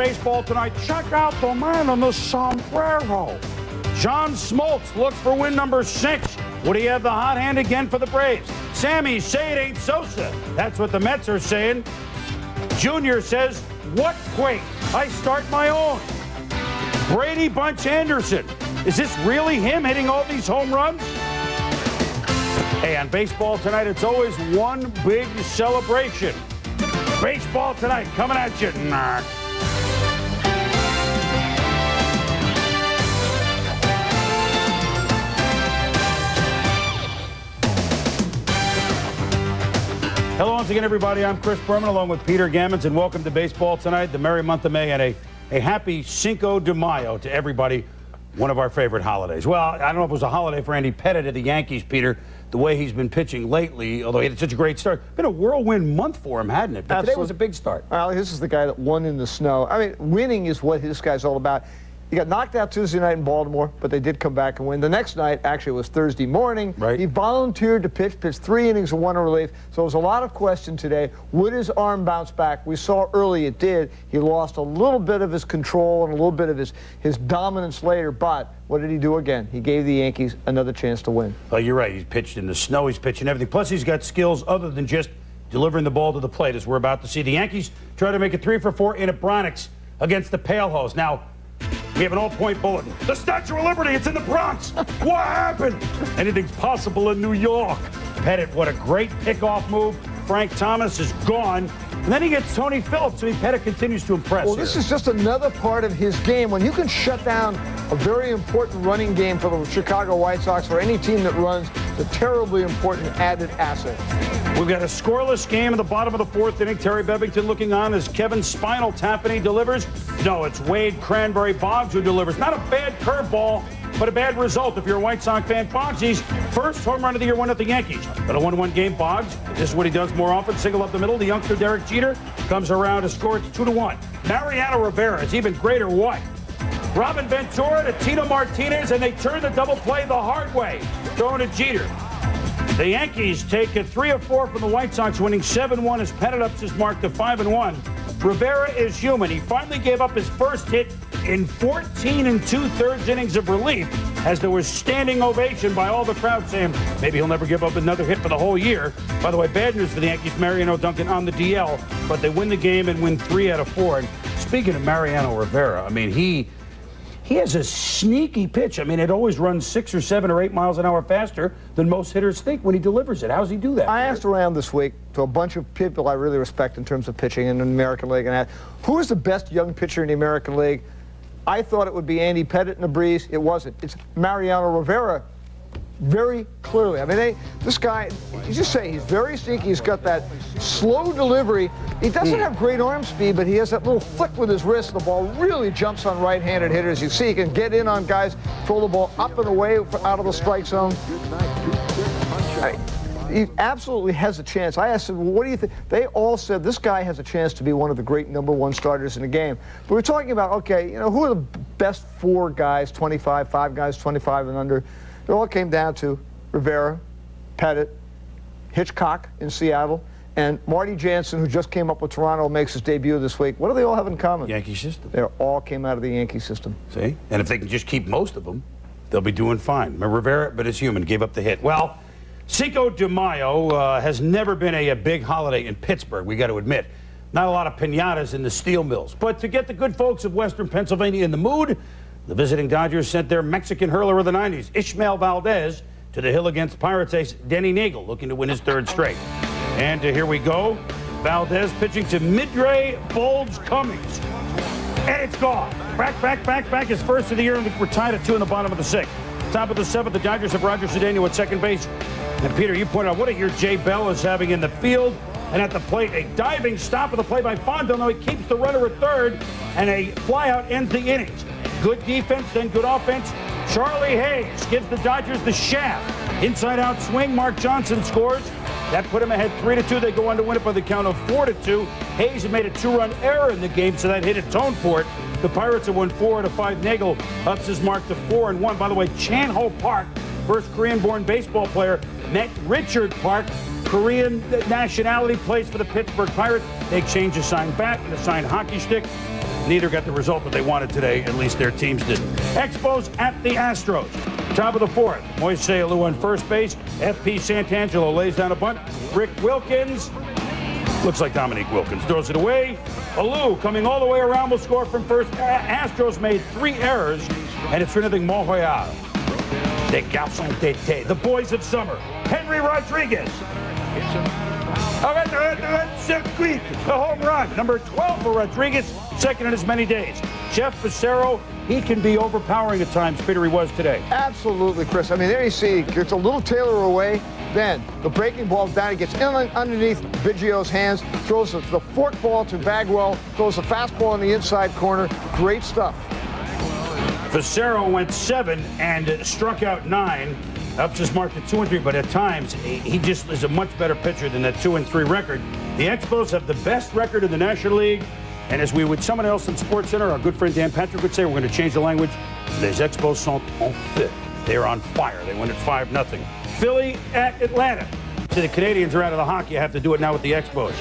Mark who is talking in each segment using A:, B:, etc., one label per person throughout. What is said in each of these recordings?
A: baseball tonight. Check out the man in the sombrero. John Smoltz looks for win number 6. Would he have the hot hand again for the Braves? Sammy, say it ain't Sosa. That's what the Mets are saying. Junior says, what quake? I start my own. Brady Bunch Anderson. Is this really him hitting all these home runs? Hey, on baseball tonight, it's always one big celebration. Baseball tonight coming at you. Nah. Hello once again, everybody. I'm Chris Berman along with Peter Gammons, and welcome to Baseball Tonight, the merry month of May, and a happy Cinco de Mayo to everybody, one of our favorite holidays. Well, I don't know if it was a holiday for Andy Petite of the Yankees, Peter, the way he's been pitching lately, although he had such a great start. Been a whirlwind month for him, hadn't it? But today was a big start.
B: Well, this is the guy that won in the snow. I mean, winning is what this guy's all about. He got knocked out Tuesday night in Baltimore, but they did come back and win. The next night, actually, was Thursday morning.
A: Right.
B: He volunteered to pitched 3 innings and 1 in relief. So there was a lot of question today. Would his arm bounce back? We saw early it did. He lost a little bit of his control and a little bit of his dominance later, but what did he do again? He gave the Yankees another chance to win.
A: Well, you're right. He's pitched in the snow. He's pitching everything. Plus, he's got skills other than just delivering the ball to the plate, as we're about to see. The Yankees try to make it 3 for 4 in a Bronx against the Pale Hose. Now, we have an all-point bulletin. The Statue of Liberty, it's in the Bronx. What happened? Anything's possible in New York. Petite, what a great pickoff move. Frank Thomas is gone. And then he gets Tony Phillips. I mean, Petite continues to impress.
B: Well, this is just another part of his game. When you can shut down a very important running game for the Chicago White Sox, for any team that runs, it's a terribly important added asset.
A: We've got a scoreless game in the bottom of the 4th inning. Terry Bevington looking on as Kevin Spinal tap, and he delivers. No, it's Wade Cranberry Boggs who delivers. Not a bad curveball, but a bad result if you're a White Sox fan. Boggsy's first home run of the year won at the Yankees. But a 1-1 game, Boggs. This is what he does more often. Single up the middle. The youngster Derek Jeter comes around to score. It's 2-1. Mariano Rivera is even greater. What? Robin Ventura to Tino Martinez, and they turn the double play the hard way, throwing to Jeter. The Yankees take a 3 of 4 from the White Sox, winning 7-1 as Petite ups his mark to 5-1. Rivera is human. He finally gave up his first hit in 14 2/3 innings of relief, as there was standing ovation by all the crowd saying maybe he'll never give up another hit for the whole year. By the way, bad news for the Yankees, Mariano Duncan on the DL, but they win the game and win 3 out of 4. And speaking of Mariano Rivera, I mean, he has a sneaky pitch. I mean, it always runs 6 or 7 or 8 miles an hour faster than most hitters think when he delivers it. How does he do that?
B: I asked around this week to a bunch of people I really respect in terms of pitching in the American League, and asked, who is the best young pitcher in the American League? I thought it would be Andy Petite in the breeze. It wasn't. It's Mariano Rivera. Very clearly. I mean, this guy, you just say he's very sneaky. He's got that slow delivery. He doesn't have great arm speed, but he has that little flick with his wrist. The ball really jumps on right-handed hitters. You see, he can get in on guys, throw the ball up and away out of the strike zone. He absolutely has a chance. I asked him, well, what do you think? They all said this guy has a chance to be one of the great #1 starters in the game. But we're talking about, okay, you know, who are the best 4 guys, 25, 5 guys, 25 and under? It all came down to Rivera, Petite, Hitchcock in Seattle, and Marty Jansen, who just came up with Toronto, makes his debut this week. What do they all have in common?
A: Yankee system.
B: They all came out of the Yankee system.
A: See? And if they can just keep most of them, they'll be doing fine. Rivera, but it's human, gave up the hit. Well, Cinco de Mayo has never been a big holiday in Pittsburgh, we got to admit. Not a lot of piñatas in the steel mills. But to get the good folks of Western Pennsylvania in the mood, the visiting Dodgers sent their Mexican hurler of the 90s, Ishmael Valdez, to the hill against Pirates ace Denny Neagle, looking to win his 3rd straight. And here we go. Valdez pitching to Midray Bulge Cummings. And it's gone. Back. His first of the year, and we're tied at 2 in the bottom of the 6th. Top of the 7th, the Dodgers have Roger Cedeno at second base. And Peter, you pointed out what a year Jay Bell is having in the field. And at the plate, a diving stop of the play by Fondell. Now he keeps the runner at 3rd, and a flyout ends the innings. Good defense, then good offense. Charlie Hayes gives the Dodgers the shaft. Inside-out swing, Mark Johnson scores. That put him ahead 3-2. They go on to win it by the count of 4-2. Hayes had made a 2-run error in the game, so that hit atone for it. The Pirates have won 4 out of 5. Nagel ups his mark to 4-1. By the way, Chan Ho Park, first Korean-born baseball player, met Richard Park, Korean nationality, plays for the Pittsburgh Pirates. They exchange a signed bat and a signed hockey stick. Neither got the result that they wanted today. At least their teams didn't. Expos at the Astros. Top of the fourth. Moise Alou on first base. F.P. Santangelo lays down a bunt. Rick Wilkins. Looks like Dominique Wilkins throws it away. Alou coming all the way around will score from first. Astros made 3 errors, and it's for nothing Montreal. Des garçons d'été. The boys of summer. Henry Rodriguez. Circuit, the home run. Number 12 for Rodriguez, second in as many days. Jeff Becerro, he can be overpowering at times. Peter, he was today.
B: Absolutely, Chris. I mean, there you see, gets a little Taylor away. Then the breaking ball down, he gets in underneath Biggio's hands, throws the fork ball to Bagwell, throws the fastball in the inside corner. Great stuff.
A: Becerro went 7 and struck out 9. Ups his mark to 2-3, but at times he just is a much better pitcher than that 2-3 record. The Expos have the best record in the National League, and as we would someone else in Sports Center, our good friend Dan Patrick would say, we're going to change the language. Les Expos sont en feu. They're on fire. They win at 5-0. Philly at Atlanta. See, the Canadians are out of the hockey. I have to do it now with the Expos.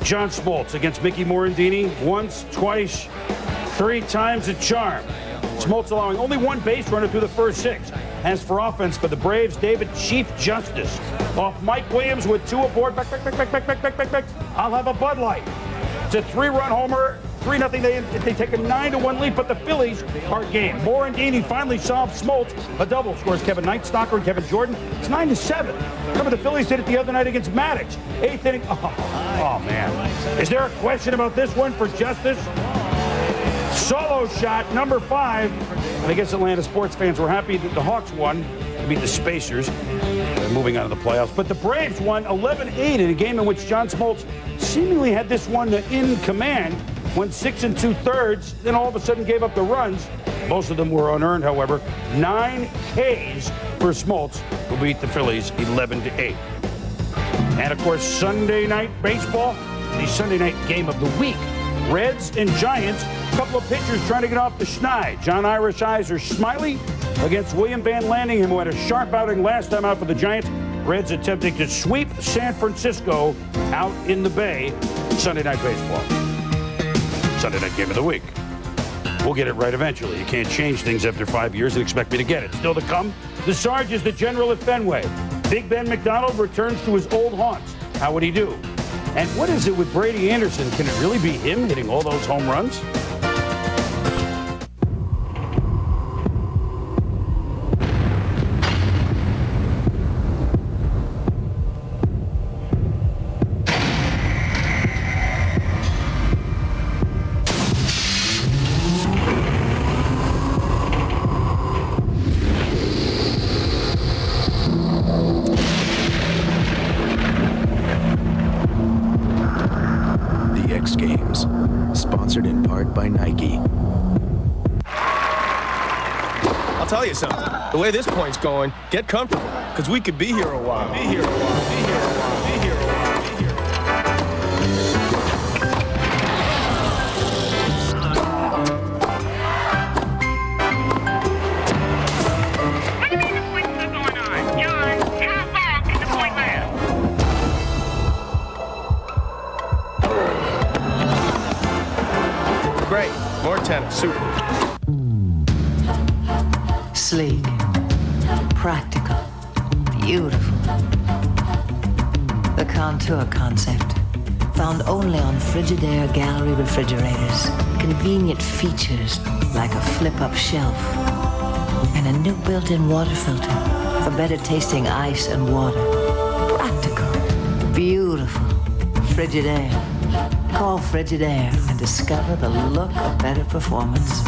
A: John Smoltz against Mickey Morandini. Once, twice, 3 times a charm. Smoltz allowing only 1 base runner through the first 6. As for offense for the Braves, David Chief Justice off Mike Williams with 2 aboard. Back. I'll have a Bud Light. It's a 3-run homer. 3-0. They take a 9-1 lead, but the Phillies are game. Morandini finally solves Smoltz. A double scores Kevin Nightstocker and Kevin Jordan. It's 9-7. Remember the Phillies did it the other night against Maddox. 8th inning. Oh man. Is there a question about this one for Justice? Solo shot, number 5. And I guess Atlanta sports fans were happy that the Hawks won. They beat the Spacers. They're moving on to the playoffs. But the Braves won 11-8 in a game in which John Smoltz seemingly had this one in command. Went 6 2/3, then all of a sudden gave up the runs. Most of them were unearned, however. 9 Ks for Smoltz, who beat the Phillies 11-8. And of course, Sunday night baseball, the Sunday night game of the week. Reds and Giants, a couple of pitchers trying to get off the schneid. John Irish Eyes or Smiley against William Van Landingham, who had a sharp outing last time out for the Giants. Reds attempting to sweep San Francisco out in the Bay. Sunday night baseball. Sunday night game of the week. We'll get it right eventually. You can't change things after 5 years and expect me to get it. Still to come, the Sarge is the general at Fenway. Big Ben McDonald returns to his old haunts. How would he do? And what is it with Brady Anderson? Can it really be him hitting all those home runs?
C: Games, sponsored in part by Nike.
D: I'll tell you something. The way this point's going, get comfortable, because we could be here a while. Great. More tennis. Super.
E: Sleek. Practical. Beautiful. The Contour concept. Found only on Frigidaire Gallery refrigerators. Convenient features like a flip-up shelf. And a new built-in water filter for better tasting ice and water. Practical. Beautiful. Frigidaire. Call Frigidaire and discover the look of better performance.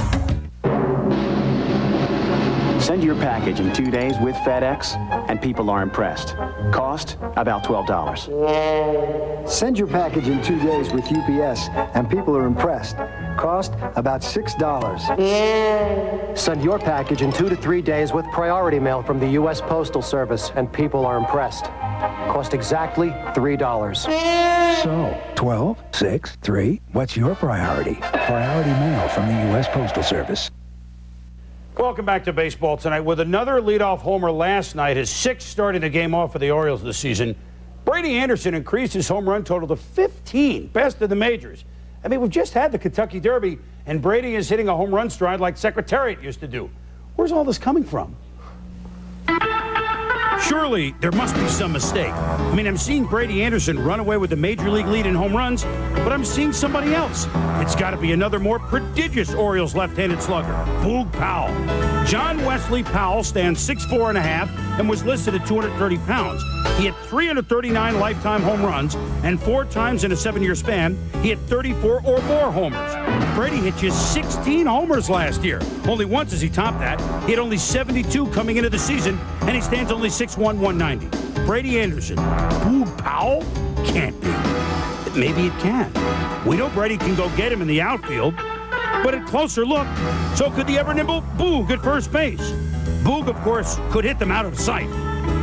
F: Send your package in 2 days with FedEx, and people are impressed. Cost, about $12.
G: Send your package in 2 days with UPS, and people are impressed. Cost, about $6.
H: Send your package in 2 to 3 days with priority mail from the U.S. Postal Service, and people are impressed. Cost exactly $3.
I: So, 12, 6, 3, what's your priority? Priority mail from the U.S. Postal Service.
A: Welcome back to baseball tonight with another leadoff homer last night, his 6th starting the game off for the Orioles this season. Brady Anderson increased his home run total to 15, best in the majors. I mean, we've just had the Kentucky Derby, and Brady is hitting a home run stride like Secretariat used to do. Where's all this coming from? Surely there must be some mistake. I mean, I'm seeing Brady Anderson run away with the major league lead in home runs, but I'm seeing somebody else. It's got to be another more prodigious Orioles left-handed slugger, Boog Powell. John Wesley Powell stands 6'4.5" and was listed at 230 pounds. He had 339 lifetime home runs, and 4 times in a 7-year span, he had 34 or more homers. Brady hit just 16 homers last year. Only once has he topped that. He had only 72 coming into the season, and he stands only 6'1", 190. Brady Anderson. Boog Powell? Can't be. Maybe it can. We know Brady can go get him in the outfield, but at closer look, so could the ever-nimble Boog at first base. Boog, of course, could hit them out of sight.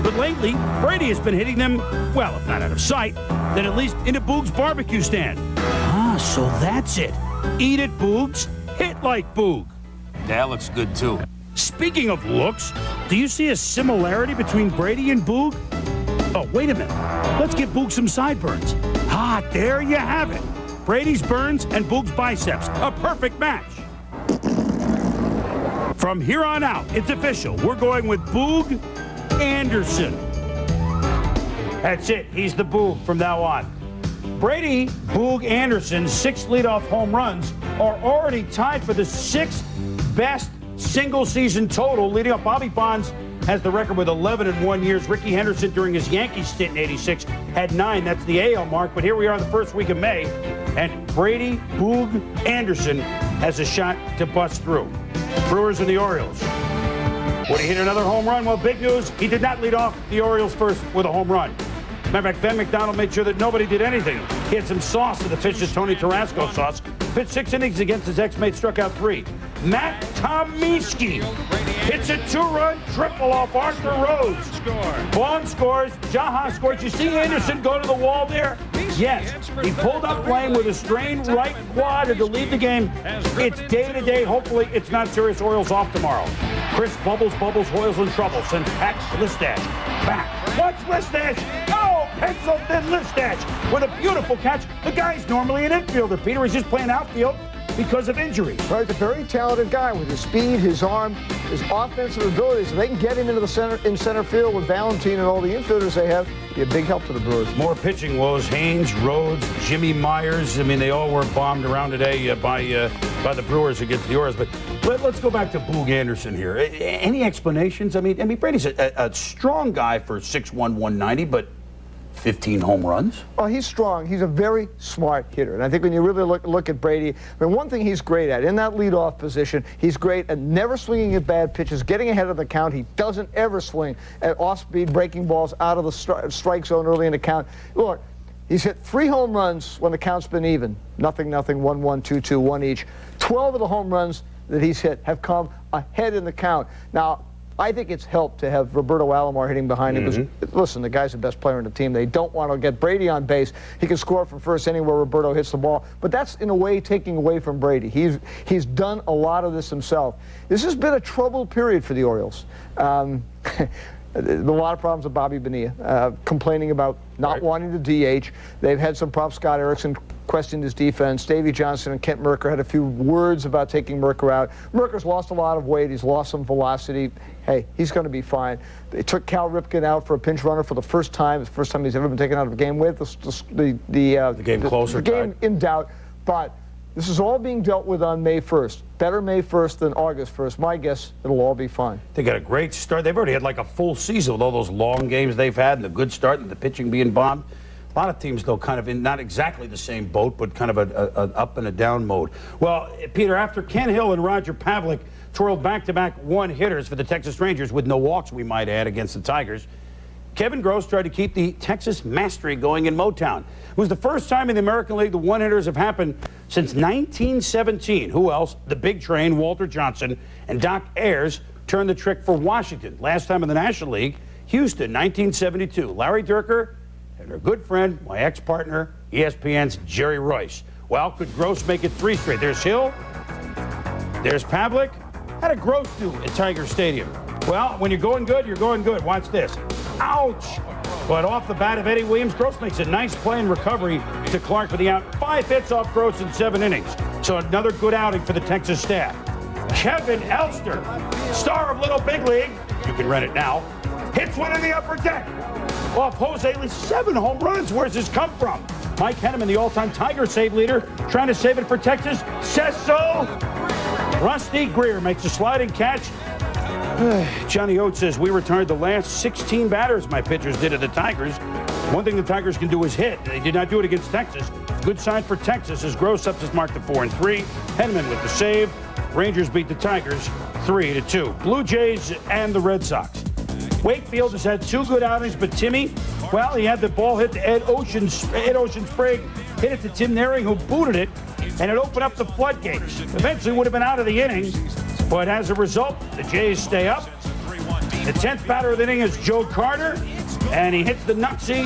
A: But lately, Brady has been hitting them, well, if not out of sight, then at least into Boog's barbecue stand. Ah, so that's it. Eat it, Boogs. Hit like Boog.
J: That looks good, too.
A: Speaking of looks, do you see a similarity between Brady and Boog? Oh, wait a minute. Let's give Boog some sideburns. Ah, there you have it. Brady's burns and Boog's biceps. A perfect match. From here on out, it's official. We're going with Boog Anderson. That's it. He's the Boog from now on. Brady Boog Anderson's 6 leadoff home runs are already tied for the 6th best single-season total, leading up. Bobby Bonds has the record with 11 in 1 year. Ricky Henderson, during his Yankees stint in '86, had 9. That's the AL mark. But here we are in the first week of May, and Brady Boog Anderson has a shot to bust through. Brewers and the Orioles. Would he hit another home run? Well, big news. He did not lead off the Orioles first with a home run. Matter of fact, Ben McDonald made sure that nobody did anything. He had some sauce to the pitch, as Tony Tarasco sauce. Pitched 6 innings against his ex-mate, struck out 3. Matt Tomiski hits a 2-run triple off Arthur Rhodes. Vaughn scores. Jaha scores. You see Anderson go to the wall there? Yes. He pulled up playing with a strained right quad to lead the game. It's day-to-day. Hopefully, it's not serious. Orioles off tomorrow. Chris Bubbles Hoyle's in trouble. Sends Pat Listash back. What's Listash? Oh, pencil-thin Listash with a beautiful catch. The guy's normally an infielder, Peter. He's just playing outfield because of injury.
B: Right, a very talented guy with his speed, his arm, his offensive abilities. If they can get him into the center field with Valentine and all the infielders they have, be a big help to the Brewers.
A: More pitching woes. Haynes, Rhodes, Jimmy Myers. I mean, they all were bombed around today by the Brewers against the Orioles. But let's go back to Boog Anderson here. Any explanations? I mean, Brady's a strong guy for 6'1", 190, but 15 home runs?
B: Oh, he's strong. He's a very smart hitter. And I think when you really look at Brady, I mean, one thing he's great at, in that leadoff position, he's great at never swinging at bad pitches, getting ahead of the count. He doesn't ever swing at off-speed breaking balls out of the strike zone early in the count. Look, he's hit 3 home runs when the count's been even. 0-0, 1-1, 2-2, 1 each. 12 of the home runs that he's hit have come ahead in the count. Now, I think it's helped to have Roberto Alomar hitting behind him. Because, listen, the guy's the best player in the team. They don't want to get Brady on base. He can score from first anywhere Roberto hits the ball. But that's, in a way, taking away from Brady. He's done a lot of this himself. This has been a troubled period for the Orioles. A lot of problems with Bobby Bonilla, complaining about not wanting to DH. They've had some problems. Scott Erickson questioned his defense. Davey Johnson and Kent Mercker had a few words about taking Mercker out. Mercker's lost a lot of weight. He's lost some velocity. Hey, he's going to be fine. They took Cal Ripken out for a pinch runner for the first time. It's the first time he's ever been taken out of a game with the
A: game closer.
B: The game in doubt. But this is all being dealt with on May 1st. Better May 1st than August 1st. My guess, it'll all be fine.
A: They got a great start. They've already had like a full season with all those long games they've had and the good start and the pitching being bombed. A lot of teams, though, kind of in not exactly the same boat, but kind of an up and a down mode. Well, Peter, after Ken Hill and Roger Pavlik twirled back-to-back one-hitters for the Texas Rangers with no walks, we might add, against the Tigers, Kevin Gross tried to keep the Texas mastery going in Motown. It was the first time in the American League the one-hitters have happened since 1917. Who else? The Big Train, Walter Johnson, and Doc Ayers turned the trick for Washington. Last time in the National League, Houston, 1972. Larry Dierker and her good friend, my ex-partner, ESPN's Jerry Royce. Well, could Gross make it 3 straight? There's Hill, there's Pavlik. How did Gross do at Tiger Stadium? Well, when you're going good, you're going good. Watch this. Ouch! But off the bat of Eddie Williams, Gross makes a nice play in recovery to Clark for the out. 5 hits off Gross in 7 innings. So another good outing for the Texas staff. Kevin Elster, star of Little Big League, you can rent it now, hits one in the upper deck off Jose Lee's 7 home runs. Where's this come from? Mike Henneman, the all-time Tiger save leader, trying to save it for Texas, says so. Rusty Greer makes a sliding catch. Johnny Oates says, we retired the last 16 batters my pitchers did at the Tigers. One thing the Tigers can do is hit. They did not do it against Texas. Good sign for Texas as Gross ups his mark to 4-3. Henneman with the save. Rangers beat the Tigers 3-2. Blue Jays and the Red Sox. Wakefield has had 2 good outings, but Timmy, well, he had the ball hit to Ed Oceansprague, hit it to Tim Naring, who booted it, and it opened up the floodgates. Eventually would have been out of the inning, but as a result, the Jays stay up. The 10th batter of the inning is Joe Carter, and he hits the nutsy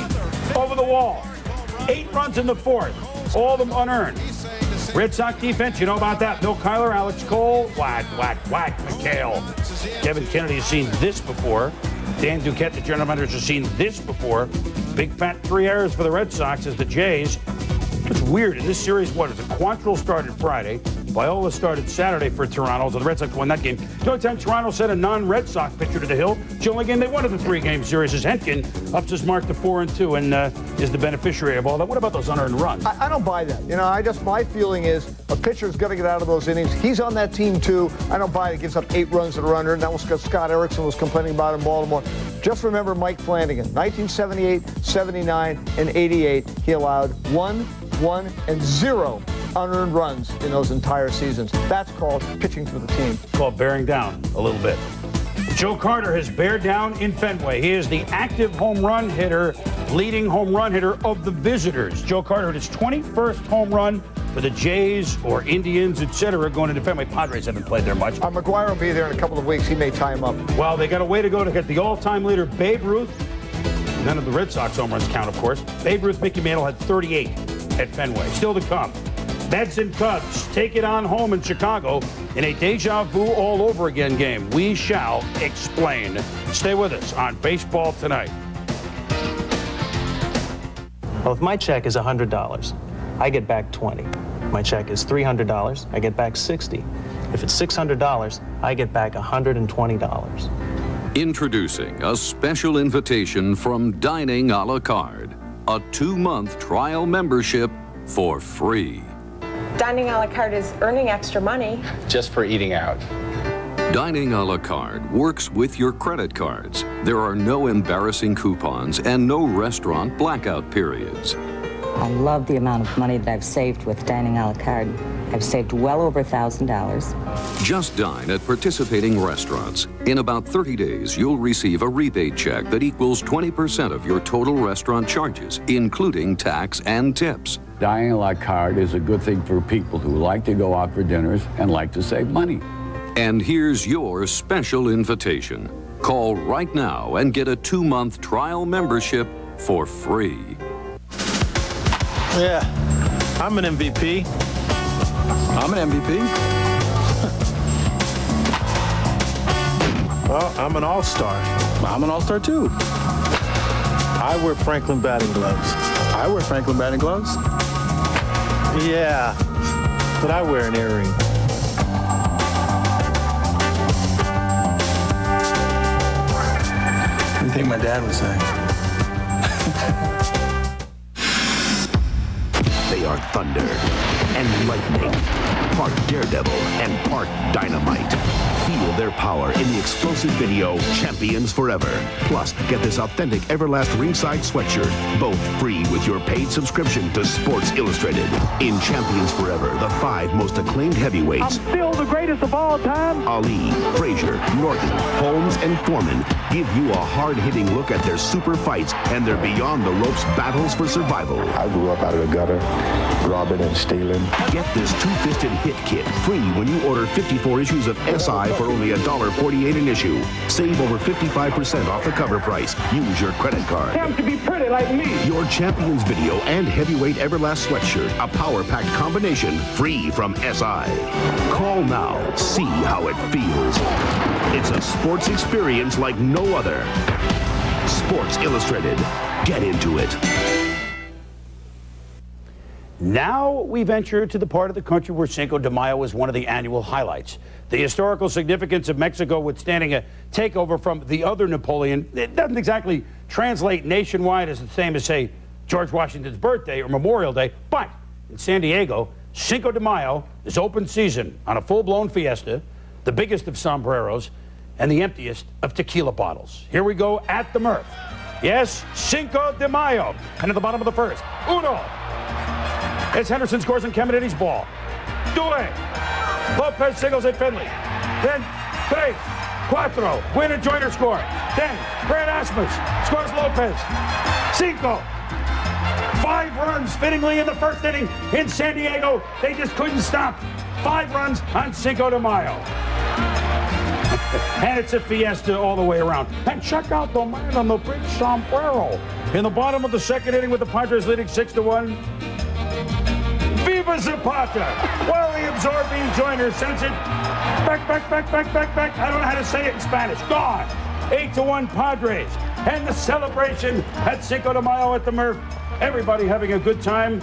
A: over the wall. 8 runs in the 4th, all of them unearned. Red Sox defense, you know about that. Bill Kyler, Alex Cole, whack, McHale. Kevin Kennedy has seen this before. Dan Duquette, the general manager, has seen this before. Big fat 3 errors for the Red Sox as the Jays. It's weird. In this series, what is it? Quantrill started Friday. Viola started Saturday for Toronto, so the Red Sox won that game. The only time Toronto sent a non-Red Sox pitcher to the hill, it's the only game they won of the 3-game series, is Henkin ups his mark to 4-2 and is the beneficiary of all that. What about those unearned runs?
B: I don't buy that. You know, my feeling is a pitcher's got to get out of those innings. He's on that team, too. I don't buy it. He gives up 8 runs that are unearned. That was what Scott Erickson was complaining about in Baltimore. Just remember Mike Flanagan, 1978, 79, and 88. He allowed 1, 1, and 0 unearned runs in those entire seasons. That's called pitching for the team.
A: It's called bearing down a little bit. Joe Carter has bared down in Fenway. He is the active home run hitter, leading home run hitter of the visitors. Joe Carter hit his 21st home run for the Jays or Indians, etc., going into Fenway. Padres haven't played there much.
B: McGuire will be there in a couple of weeks. He may tie him up.
A: Well, they got a way to go to get the all-time leader, Babe Ruth. None of the Red Sox home runs count, of course. Babe Ruth, Mickey Mantle had 38 at Fenway. Still to come. Mets and Cubs take it on home in Chicago in a deja vu all over again game. We shall explain. Stay with us on Baseball Tonight.
K: Well, if my check is $100, I get back $20. My check is $300, I get back $60. If it's $600, I get back $120.
L: Introducing a special invitation from Dining a la Carte, a 2-month trial membership for free.
M: Dining a la carte is earning extra money.
N: Just for eating out.
L: Dining a la carte works with your credit cards. There are no embarrassing coupons and no restaurant blackout periods.
O: I love the amount of money that I've saved with Dining a la carte. I've saved well over $1,000.
L: Just dine at participating restaurants. In about 30 days, you'll receive a rebate check that equals 20% of your total restaurant charges, including tax and tips.
P: Dining a la carte is a good thing for people who like to go out for dinners and like to save money.
L: And here's your special invitation. Call right now and get a 2-month trial membership for free.
D: Yeah, I'm an MVP.
N: I'm an MVP.
D: Well, I'm an all-star. I'm an all-star too. I wear Franklin batting gloves.
N: I wear Franklin batting gloves.
D: Yeah, but I wear an earring.
N: What do you think my dad would say?
Q: They are thunder and lightning, part daredevil and part dynamite. Feel their power in the explosive video Champions Forever. Plus, get this authentic Everlast ringside sweatshirt, both free with your paid subscription to Sports Illustrated. In Champions Forever, the 5 most acclaimed heavyweights.
R: I'm still the greatest of all time.
Q: Ali, Frazier, Norton, Holmes, and Foreman give you a hard-hitting look at their super fights and their beyond-the-ropes battles for survival.
S: I grew up out of the gutter, robbing and stealing.
Q: Get this two-fisted hit kit free when you order 54 issues of SI for only $1.48 an issue. Save over 55% off the cover price. Use your credit card.
R: Time to be pretty like me.
Q: Your Champions video and heavyweight Everlast sweatshirt, a power-packed combination, free from SI. Call now. See how it feels. It's a sports experience like no other. Sports Illustrated. Get into it.
A: Now we venture to the part of the country where Cinco de Mayo is one of the annual highlights. The historical significance of Mexico withstanding a takeover from the other Napoleon, it doesn't exactly translate nationwide as the same as, say, George Washington's birthday or Memorial Day, but in San Diego, Cinco de Mayo is open season on a full-blown fiesta, the biggest of sombreros, and the emptiest of tequila bottles. Here we go at the Murph. Yes, Cinco de Mayo. And at the bottom of the first, uno. As Henderson scores on Caminiti's ball. Due. Lopez singles at Finley. Then, tres, cuatro. Gwynn and Joyner score. Then, Brad Asmus scores Lopez. Cinco. 5 runs fittingly in the first inning in San Diego. They just couldn't stop. 5 runs on Cinco de Mayo. And it's a fiesta all the way around. And check out the man on the big sombrero. In the bottom of the second inning with the Padres leading 6-1. Viva Zapata! Wally absorbing Joyner sends it back. I don't know how to say it in Spanish. Gone. 8-1 Padres. And the celebration at Cinco de Mayo at the Murph. Everybody having a good time.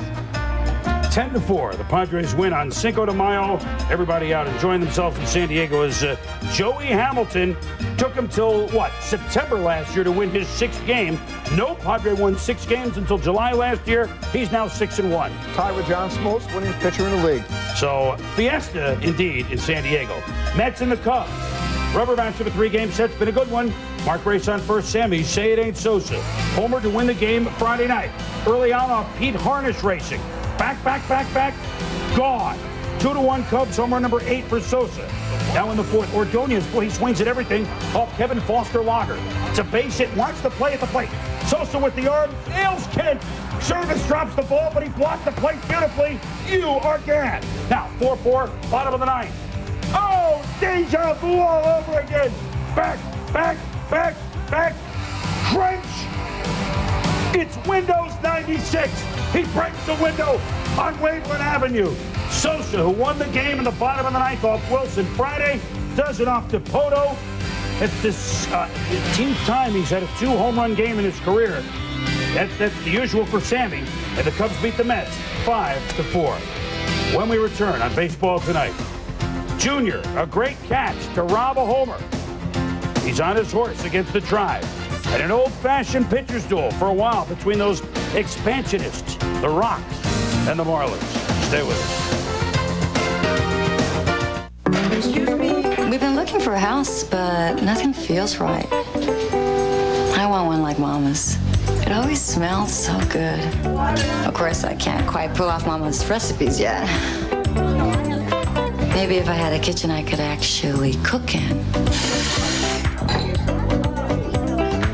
A: 10-4. The Padres win on Cinco de Mayo. Everybody out enjoying themselves in San Diego as Joey Hamilton took him till, September last year to win his 6th game. No Padre won 6 games until July last year. He's now 6-1.
B: Tied with John Smoltz, winningest pitcher in the league.
A: So, fiesta indeed in San Diego. Mets and the Cubs. Rubber match of a 3-game set. It's been a good one. Mark Race on first. Sammy, say it ain't Sosa. Homer to win the game Friday night. Early on off Pete Harnish racing. Back. Gone. 2-1 Cubs, home run number 8 for Sosa. Now in the 4th, Ordonez, he swings at everything off Kevin Foster Lager. It's a base hit, wants the play at the plate. Sosa with the arm, nails Kent. Service drops the ball, but he blocked the plate beautifully. You are Gad. Now 4-4, bottom of the 9th. Oh, deja vu all over again. Back. Trench. It's Windows 96. He breaks the window on Waveland Avenue. Sosa, who won the game in the bottom of the 9th off Wilson Friday, does it off to Poto. It's this 18th time he's had a 2-home-run game in his career. That's the usual for Sammy. And the Cubs beat the Mets 5-4. When we return on Baseball Tonight, Junior, a great catch to rob a homer. He's on his horse against the Tribe. And an old-fashioned pitcher's duel for a while between those expansionists, the Rocks and the Marlins. Stay with us.
O: Excuse me? We've been looking for a house, but nothing feels right. I want one like Mama's. It always smells so good. Of course, I can't quite pull off Mama's recipes yet. Maybe if I had a kitchen I could actually cook in.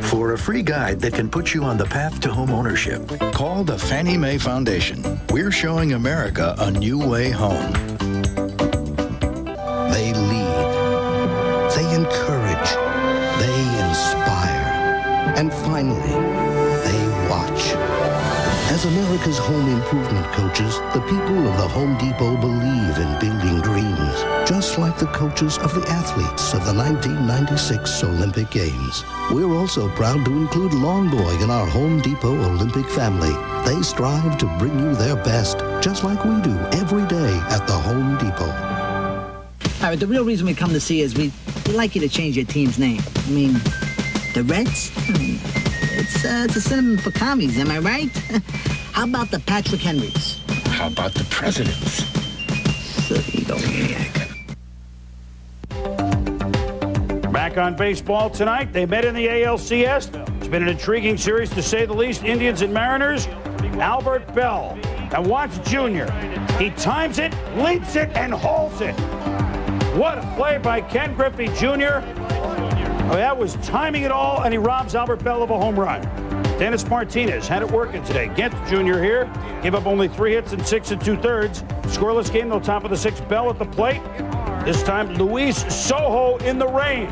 C: For a free guide that can put you on the path to home ownership, call the Fannie Mae Foundation. We're showing America a new way home. They lead, they encourage, they inspire, and finally, they watch. As America's home improvement coaches, the people of the Home Depot believe in building dreams, just like the coaches of the athletes of the 1996 Olympic Games. We're also proud to include Lawn Boy in our Home Depot Olympic family. They strive to bring you their best, just like we do every day at the Home Depot.
T: All right, the real reason we come to see is we'd like you to change your team's name. I mean, the Reds? It's a synonym for commies, am I right? How about the Patrick Henrys?
I: How about the Presidents?
A: Back on Baseball Tonight, they met in the ALCS. It's been an intriguing series, to say the least. Indians and Mariners. Albert Bell. And watch Junior. He times it, leaps it, and hauls it. What a play by Ken Griffey Jr. Oh, that was timing it all, and he robs Albert Bell of a home run. Dennis Martinez had it working today. Gets Jr. here. Gave up only 3 hits and 6 2/3. Scoreless game, though, top of the 6th. Bell at the plate. This time, Luis Sojo in the rain.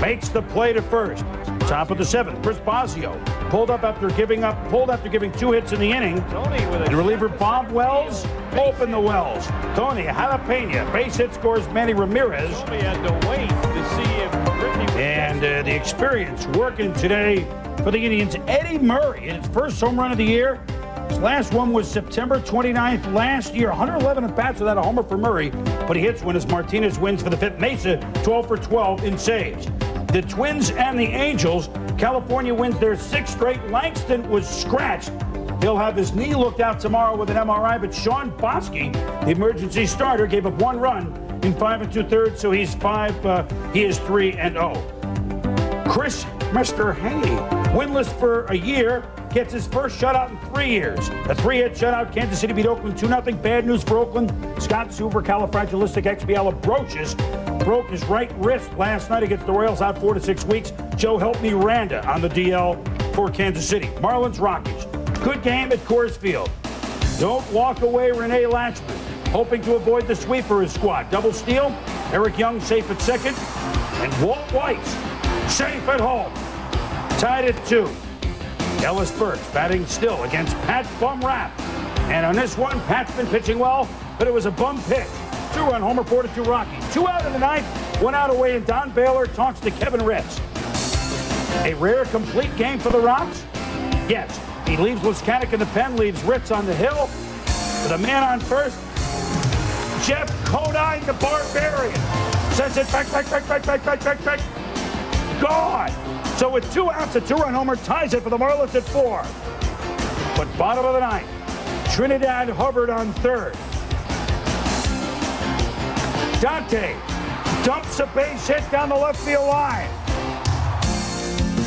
A: Makes the play to first. Top of the 7th, Chris Bosio pulled after giving 2 hits in the inning. And reliever Bob Wells opened the wells. Tony Jalapeno base hit scores Manny Ramirez.
J: He had to wait to see if Griffey...
A: And the experience working today for the Indians, Eddie Murray, in his first home run of the year. His last one was September 29th last year. 111 at-bats without a homer for Murray, but he hits when as Martinez wins for the fifth. Mesa, 12 for 12 in saves. The Twins and the Angels, California wins their sixth straight. Langston was scratched. He'll have his knee looked out tomorrow with an MRI, but Sean Bosky, the emergency starter, gave up 1 run in 5 2/3, so he is 3-0. Chris Mr. Haney, winless for a year, gets his first shutout in 3 years. A 3-hit shutout. Kansas City beat Oakland 2-0. Bad news for Oakland. Scott supercalifragilisticexpialidocious broke his right wrist last night against the Royals, out 4 to 6 weeks. Joe helped me Randa on the DL for Kansas City. Marlins Rockies. Good game at Coors Field. Don't walk away, Renee Latchman, hoping to avoid the sweep for his squad. Double steal. Eric Young safe at second, and Walt Weiss safe at home. Tied at 2. Ellis Burks batting still against Pat Bum Rapp. And on this one, Pat's been pitching well, but it was a bum pitch. 2-run homer, 4-2 Rockies. 2 out in the ninth, 1 out away, and Don Baylor talks to Kevin Ritz. A rare complete game for the Rocks? Yes. He leaves Liskanek in the pen, leaves Ritz on the hill. With a man on first, Jeff Conine, the Barbarian, sends it back. Gone. So with 2 outs, a 2-run homer ties it for the Marlins at 4. But bottom of the ninth, Trinidad Hubbard on third. Dante dumps a base hit down the left field line.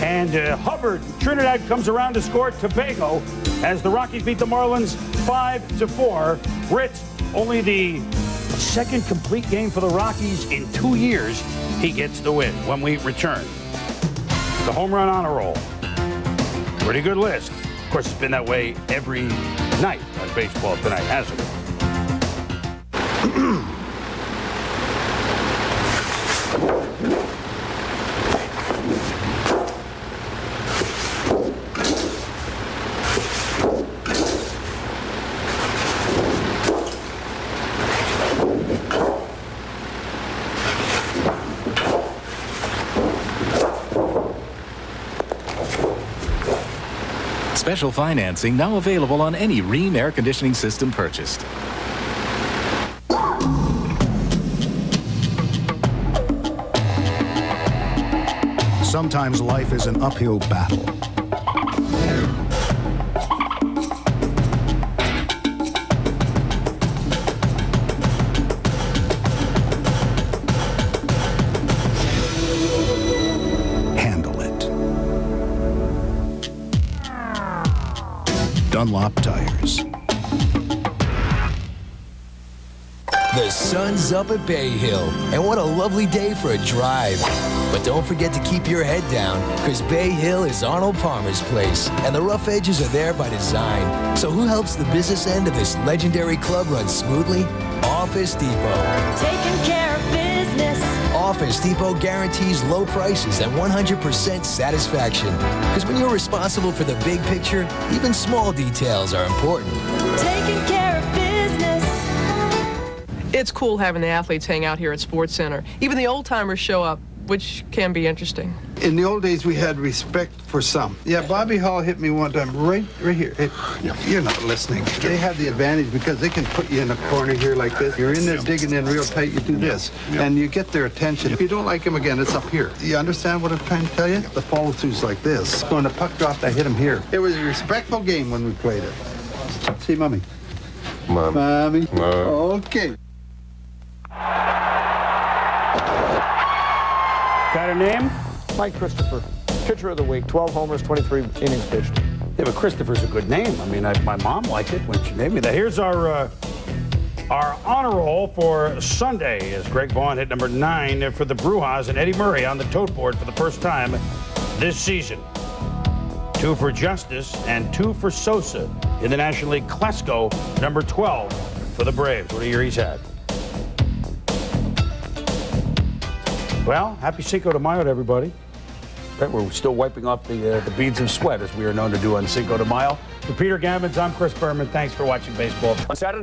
A: And Hubbard, Trinidad comes around to score Tobago as the Rockies beat the Marlins 5-4. Ritz, only the second complete game for the Rockies in 2 years. He gets the win. When we return, the home run honor roll. Pretty good list. Of course, it's been that way every night on Baseball Tonight, hasn't it?
U: Special financing now available on any Rheem air conditioning system purchased.
C: Sometimes life is an uphill battle. Dunlop Tires.
V: The sun's up at Bay Hill, and what a lovely day for a drive. But don't forget to keep your head down, because Bay Hill is Arnold Palmer's place, and the rough edges are there by design. So who helps the business end of this legendary club run smoothly? Office Depot.
W: Taking care of business.
V: Office Depot guarantees low prices and 100% satisfaction. Because when you're responsible for the big picture, even small details are important.
W: Taking care of business.
X: It's cool having the athletes hang out here at Sports Center. Even the old-timers show up, which can be interesting.
Y: In the old days, we had respect for some. Yeah, Bobby Hall hit me one time right here. You're not listening. They have the advantage because they can put you in a corner here like this. You're in there digging in real tight, you do this, and you get their attention. If you don't like him again, it's up here. You understand what I'm trying to tell you? The follow-through's like this. When the puck dropped, I hit him here. It was a respectful game when we played it. See, Mommy? Mommy? Okay.
A: Got a name?
B: Mike Christopher, pitcher of the week, 12 homers, 23 innings pitched.
A: Yeah, but Christopher's a good name. I mean, my mom liked it when she named me that. Here's our honor roll for Sunday as Greg Vaughn hit number 9 for the Brujas and Eddie Murray on the tote board for the first time this season. 2 for Justice and 2 for Sosa in the National League. Klesko, number 12 for the Braves. What a year he's had. Well, happy Cinco de Mayo to everybody. We're still wiping off the beads of sweat, as we are known to do on Cinco de Mayo. For Peter Gammons, I'm Chris Berman. Thanks for watching baseball. On Saturday.